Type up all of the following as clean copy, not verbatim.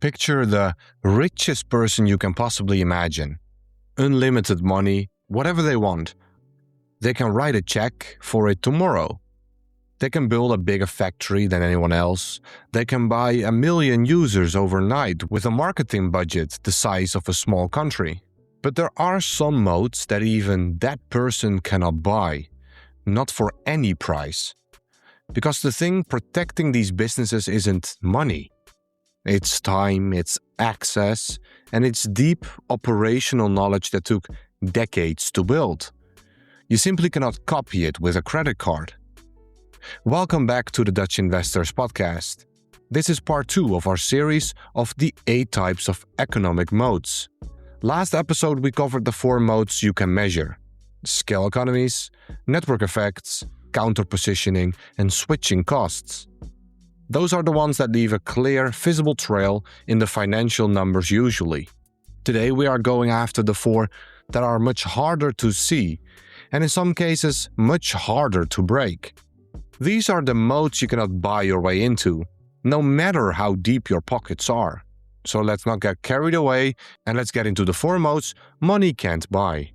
Picture the richest person you can possibly imagine. Unlimited money, whatever they want. They can write a check for it tomorrow. They can build a bigger factory than anyone else. They can buy 1 million users overnight with a marketing budget the size of a small country. But there are some moats that even that person cannot buy, not for any price. Because the thing protecting these businesses isn't money. It's time, it's access, and it's deep operational knowledge that took decades to build. You simply cannot copy it with a credit card. Welcome back to the Dutch Investors Podcast. This is part 2 of our series of the 8 types of economic moats. Last episode we covered the 4 moats you can measure: scale economies, network effects, counter-positioning, and switching costs. Those are the ones that leave a clear, visible trail in the financial numbers usually. Today we are going after the 4 that are much harder to see, and in some cases much harder to break. These are the moats you cannot buy your way into, no matter how deep your pockets are. So let's not get carried away, and let's get into the 4 moats money can't buy.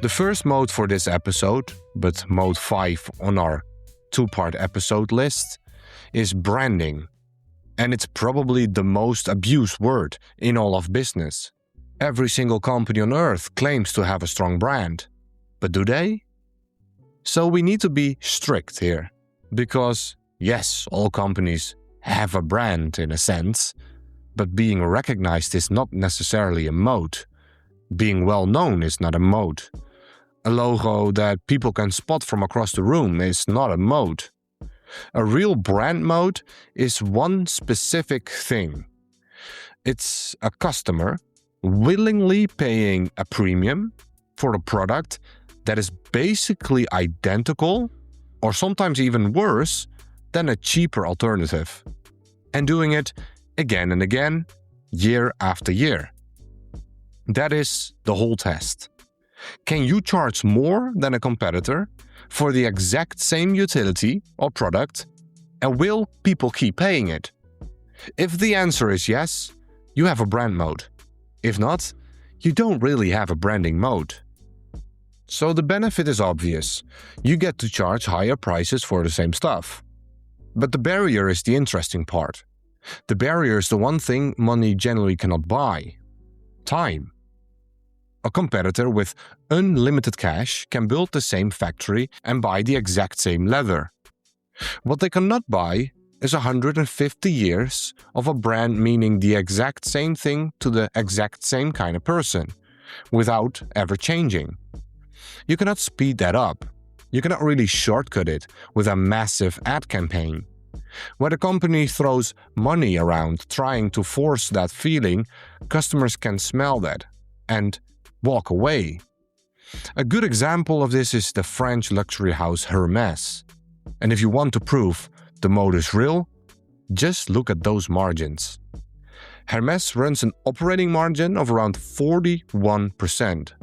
The first moat for this episode, but moat 5 on our 2-part episode list, is branding. And it's probably the most abused word in all of business. Every single company on earth claims to have a strong brand. But do they? So we need to be strict here. Because, yes, all companies have a brand in a sense, but being recognized is not necessarily a moat. Being well known is not a moat. A logo that people can spot from across the room is not a moat. A real brand moat is one specific thing. It's a customer willingly paying a premium for a product that is basically identical, or sometimes even worse, than a cheaper alternative. And doing it again and again, year after year. That is the whole test. Can you charge more than a competitor for the exact same utility or product, and will people keep paying it? If the answer is yes, you have a brand moat. If not, you don't really have a branding moat. So the benefit is obvious. You get to charge higher prices for the same stuff. But the barrier is the interesting part. The barrier is the one thing money generally cannot buy: time. A competitor with unlimited cash can build the same factory and buy the exact same leather. What they cannot buy is 150 years of a brand meaning the exact same thing to the exact same kind of person, without ever changing. You cannot speed that up. You cannot really shortcut it with a massive ad campaign. When a company throws money around trying to force that feeling, customers can smell that and walk away. A good example of this is the French luxury house Hermès. And if you want to prove the moat is real, just look at those margins. Hermès runs an operating margin of around 41%.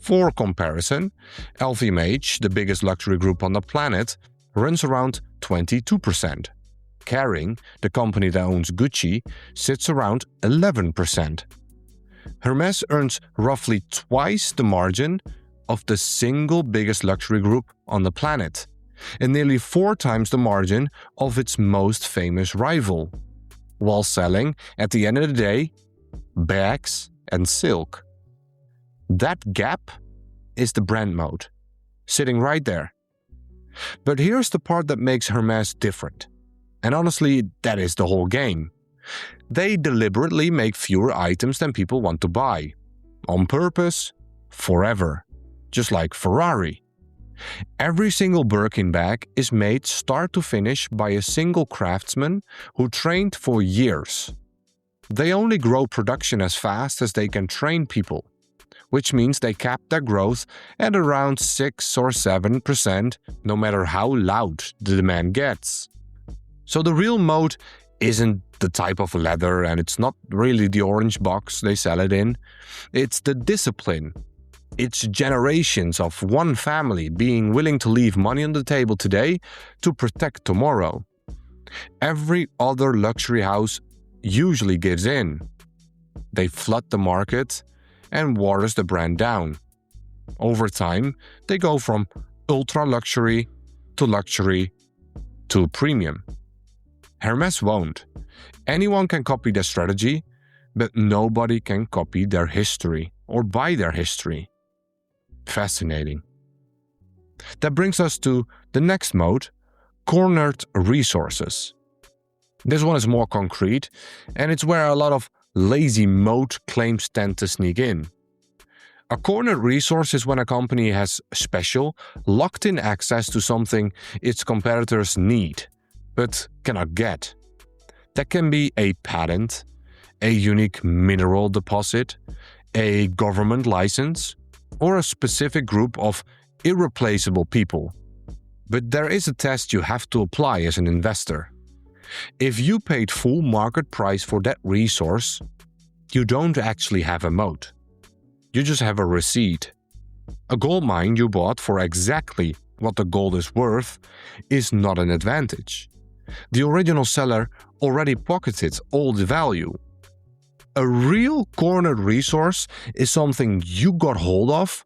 For comparison, LVMH, the biggest luxury group on the planet, runs around 22%. Kering, the company that owns Gucci, sits around 11%. Hermès earns roughly twice the margin of the single biggest luxury group on the planet, and nearly 4 times the margin of its most famous rival, while selling, at the end of the day, bags and silk. That gap is the brand moat, sitting right there. But here's the part that makes Hermès different. And honestly, that is the whole game. They deliberately make fewer items than people want to buy. On purpose, forever. Just like Ferrari. Every single Birkin bag is made start to finish by a single craftsman who trained for years. They only grow production as fast as they can train people, which means they cap their growth at around 6 or 7% no matter how loud the demand gets. So the real moat isn't the type of leather, and it's not really the orange box they sell it in. It's the discipline. It's generations of one family being willing to leave money on the table today to protect tomorrow. Every other luxury house usually gives in. They flood the market and waters the brand down. Over time, they go from ultra luxury to premium. Hermès won't. Anyone can copy their strategy, but nobody can copy their history or buy their history. Fascinating. That brings us to the next mode, cornered resources. This one is more concrete, and it's where a lot of lazy moat claims tend to sneak in. A cornered resource is when a company has special, locked-in access to something its competitors need, but cannot get. That can be a patent, a unique mineral deposit, a government license, or a specific group of irreplaceable people. But there is a test you have to apply as an investor. If you paid full market price for that resource, you don't actually have a moat. You just have a receipt. A gold mine you bought for exactly what the gold is worth is not an advantage. The original seller already pocketed all the value. A real cornered resource is something you got hold of,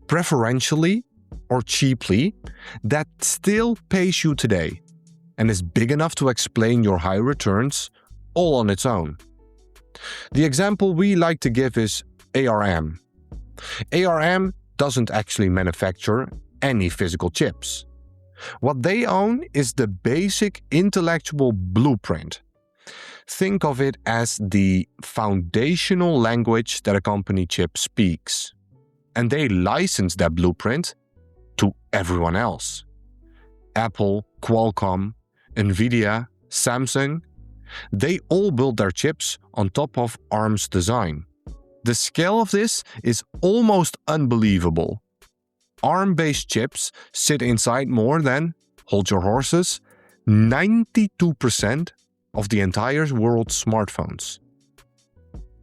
preferentially or cheaply, that still pays you today and is big enough to explain your high returns all on its own. The example we like to give is ARM. ARM doesn't actually manufacture any physical chips. What they own is the basic intellectual blueprint. Think of it as the foundational language that a company chip speaks. And they license that blueprint to everyone else. Apple, Qualcomm, Nvidia, Samsung, they all build their chips on top of ARM's design. The scale of this is almost unbelievable. ARM-based chips sit inside more than, hold your horses, 92% of the entire world's smartphones.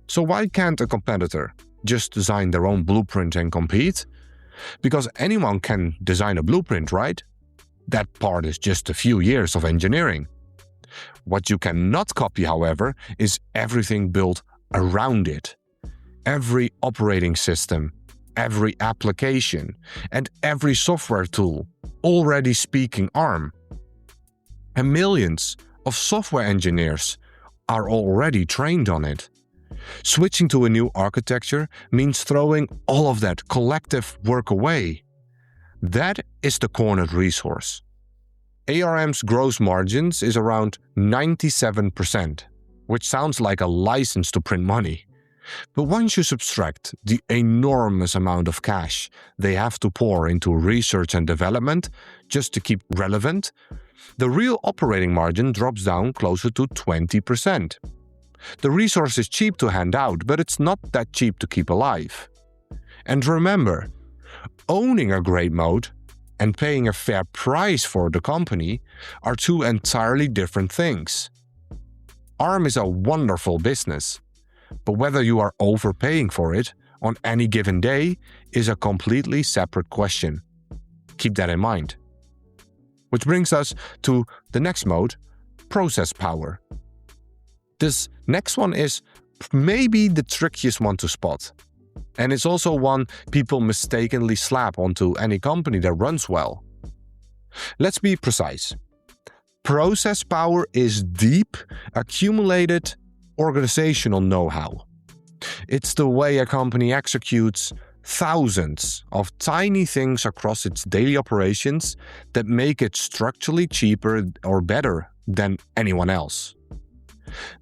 So why can't a competitor just design their own blueprint and compete? Because anyone can design a blueprint, right? That part is just a few years of engineering. What you cannot copy, however, is everything built around it. Every operating system, every application, and every software tool already speaking ARM. And millions of software engineers are already trained on it. Switching to a new architecture means throwing all of that collective work away. That is the cornered resource. ARM's gross margins is around 97%, which sounds like a license to print money. But once you subtract the enormous amount of cash they have to pour into research and development just to keep relevant, the real operating margin drops down closer to 20%. The resource is cheap to hand out, but it's not that cheap to keep alive. And remember, owning a great moat and paying a fair price for the company are two entirely different things. ARM is a wonderful business, but whether you are overpaying for it on any given day is a completely separate question. Keep that in mind. Which brings us to the next mode, process power. This next one is maybe the trickiest one to spot. And it's also one people mistakenly slap onto any company that runs well. Let's be precise. Process power is deep, accumulated organizational know-how. It's the way a company executes thousands of tiny things across its daily operations that make it structurally cheaper or better than anyone else.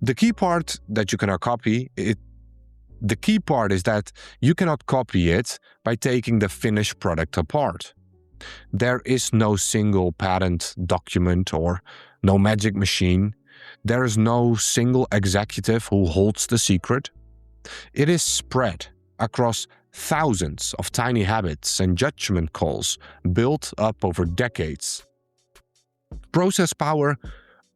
The key part that you cannot copy it. The key part is that you cannot copy it by taking the finished product apart. There is no single patent document or no magic machine. There is no single executive who holds the secret. It is spread across thousands of tiny habits and judgment calls built up over decades. Process power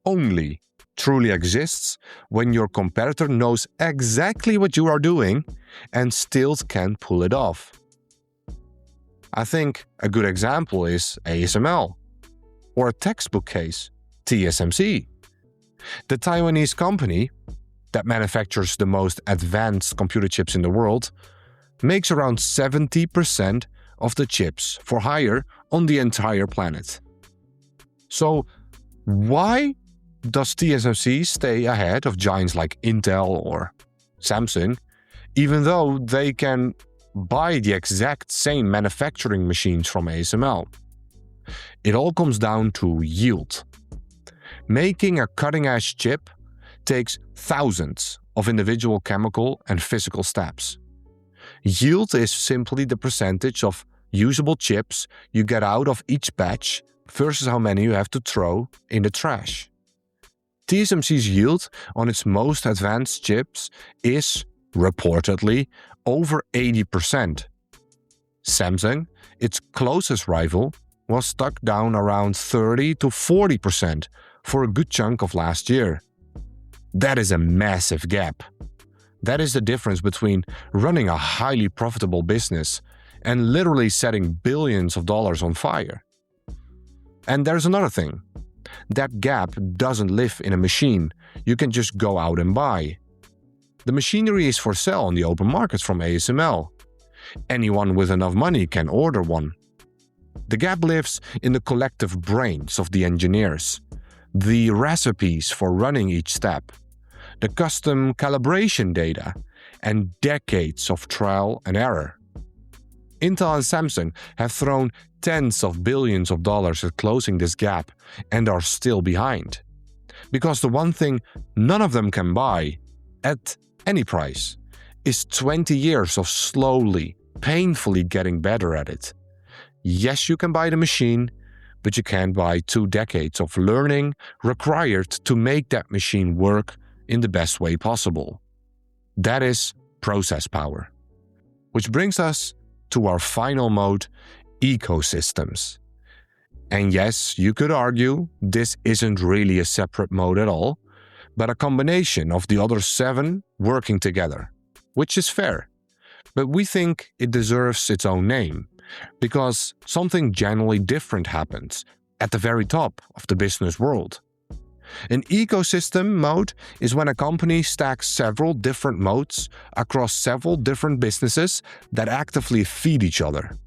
only truly exists when your competitor knows exactly what you are doing and still can't pull it off. I think a good example is ASML, or a textbook case, TSMC. The Taiwanese company that manufactures the most advanced computer chips in the world makes around 70% of the chips for hire on the entire planet. So why does TSMC stay ahead of giants like Intel or Samsung, even though they can buy the exact same manufacturing machines from ASML? It all comes down to yield. Making a cutting-edge chip takes thousands of individual chemical and physical steps. Yield is simply the percentage of usable chips you get out of each batch versus how many you have to throw in the trash. TSMC's yield on its most advanced chips is, reportedly, over 80%. Samsung, its closest rival, was stuck down around 30 to 40% for a good chunk of last year. That is a massive gap. That is the difference between running a highly profitable business and literally setting billions of dollars on fire. And there's another thing. That gap doesn't live in a machine you can just go out and buy. The machinery is for sale on the open market from ASML. Anyone with enough money can order one. The gap lives in the collective brains of the engineers, the recipes for running each step, the custom calibration data, and decades of trial and error. Intel and Samsung have thrown tens of billions of dollars at closing this gap and are still behind. Because the one thing none of them can buy, at any price, is 20 years of slowly, painfully getting better at it. Yes, you can buy the machine, but you can't buy 2 decades of learning required to make that machine work in the best way possible. That is process power. Which brings us to our final mode, ecosystems. And yes, you could argue this isn't really a separate mode at all, but a combination of the other 7 working together, which is fair. But we think it deserves its own name, because something generally different happens at the very top of the business world. An ecosystem mode is when a company stacks several different moats across several different businesses that actively feed each other.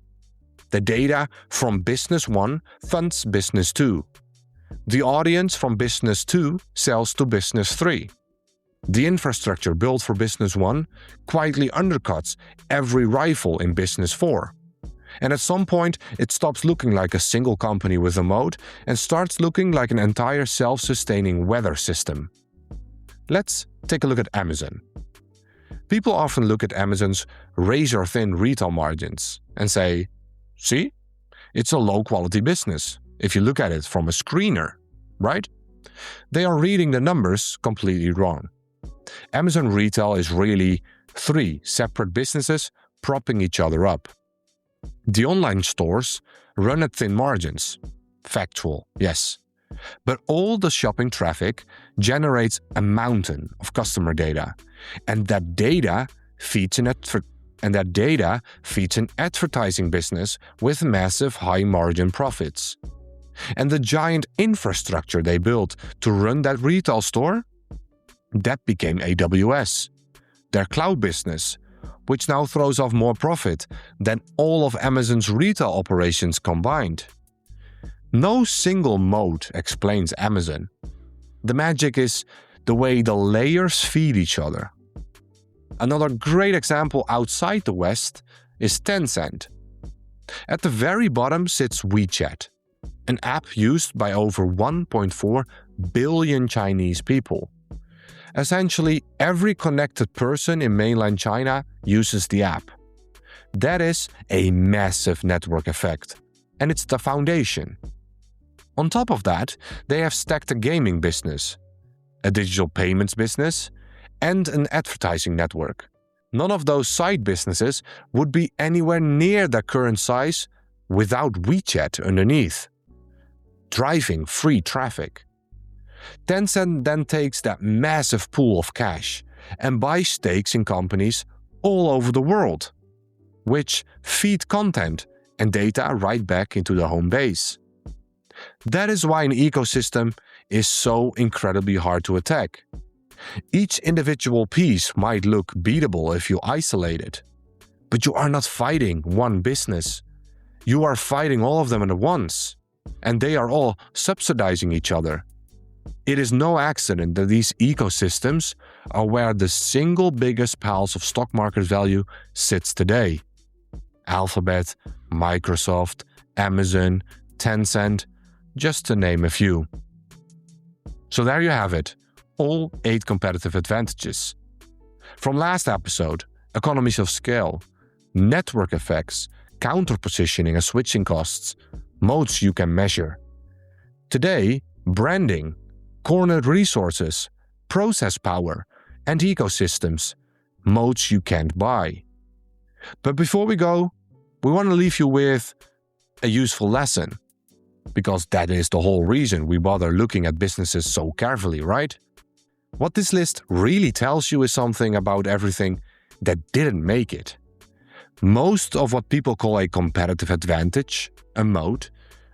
The data from Business 1 funds Business 2. The audience from Business 2 sells to Business 3. The infrastructure built for Business 1 quietly undercuts every rival in Business 4. And at some point, it stops looking like a single company with a moat and starts looking like an entire self-sustaining weather system. Let's take a look at Amazon. People often look at Amazon's razor-thin retail margins and say, see, it's a low-quality business if you look at it from a screener, right? They are reading the numbers completely wrong. Amazon Retail is really 3 separate businesses propping each other up. The online stores run at thin margins. Factual, yes. But all the shopping traffic generates a mountain of customer data, and that data feeds an advertising business with massive high-margin profits. And the giant infrastructure they built to run that retail store, that became AWS, their cloud business, which now throws off more profit than all of Amazon's retail operations combined. No single moat explains Amazon. The magic is the way the layers feed each other. Another great example outside the West is Tencent. At the very bottom sits WeChat, an app used by over 1.4 billion Chinese people. Essentially, every connected person in mainland China uses the app. That is a massive network effect, and it's the foundation. On top of that, they have stacked a gaming business, a digital payments business, and an advertising network. None of those side businesses would be anywhere near their current size without WeChat underneath, driving free traffic. Tencent then takes that massive pool of cash and buys stakes in companies all over the world, which feed content and data right back into the home base. That is why an ecosystem is so incredibly hard to attack. Each individual piece might look beatable if you isolate it, but you are not fighting one business. You are fighting all of them at once, and they are all subsidizing each other. It is no accident that these ecosystems are where the single biggest piles of stock market value sits today. Alphabet, Microsoft, Amazon, Tencent, just to name a few. So there you have it, all 8 competitive advantages. From last episode, economies of scale, network effects, counter-positioning and switching costs, moats you can measure. Today, branding, cornered resources, process power, and ecosystems, moats you can't buy. But before we go, we want to leave you with a useful lesson, because that is the whole reason we bother looking at businesses so carefully, right? What this list really tells you is something about everything that didn't make it. Most of what people call a competitive advantage, a moat,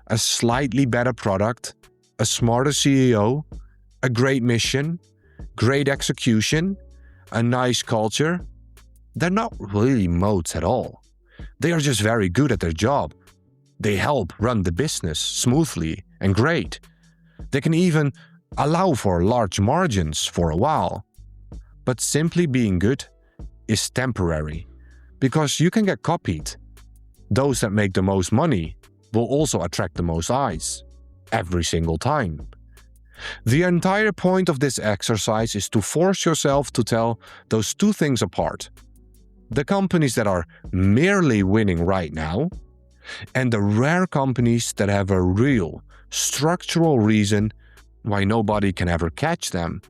a slightly better product, a smarter CEO, a great mission, great execution, a nice culture, they're not really moats at all. They are just very good at their job. They help run the business smoothly and great. They can even allow for large margins for a while. But simply being good is temporary, because you can get copied. Those that make the most money will also attract the most eyes, every single time. The entire point of this exercise is to force yourself to tell those two things apart. The companies that are merely winning right now, and the rare companies that have a real, structural reason why nobody can ever catch them.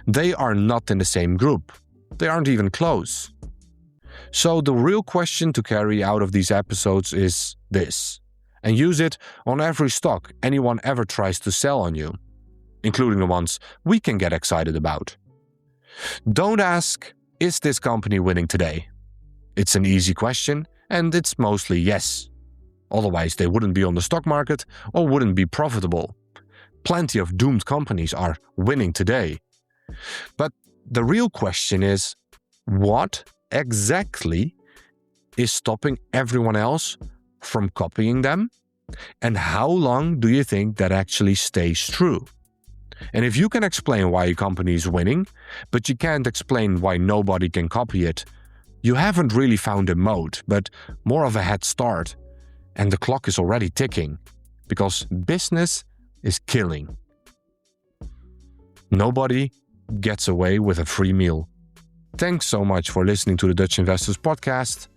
They are not in the same group. They aren't even close. So the real question to carry out of these episodes is this, and use it on every stock anyone ever tries to sell on you, including the ones we can get excited about. Don't ask, is this company winning today? It's an easy question, and it's mostly yes. Otherwise, they wouldn't be on the stock market or wouldn't be profitable. Plenty of doomed companies are winning today. But the real question is, what exactly is stopping everyone else from copying them? And how long do you think that actually stays true? And if you can explain why a company is winning, but you can't explain why nobody can copy it, you haven't really found a moat, but more of a head start. And the clock is already ticking, because business is killing. Nobody gets away with a free meal. Thanks so much for listening to the Dutch Investors Podcast.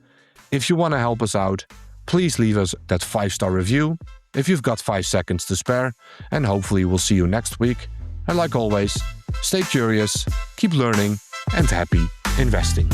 If you want to help us out, please leave us that 5-star review if you've got 5 seconds to spare, and hopefully we'll see you next week. And like always, stay curious, keep learning, and happy investing.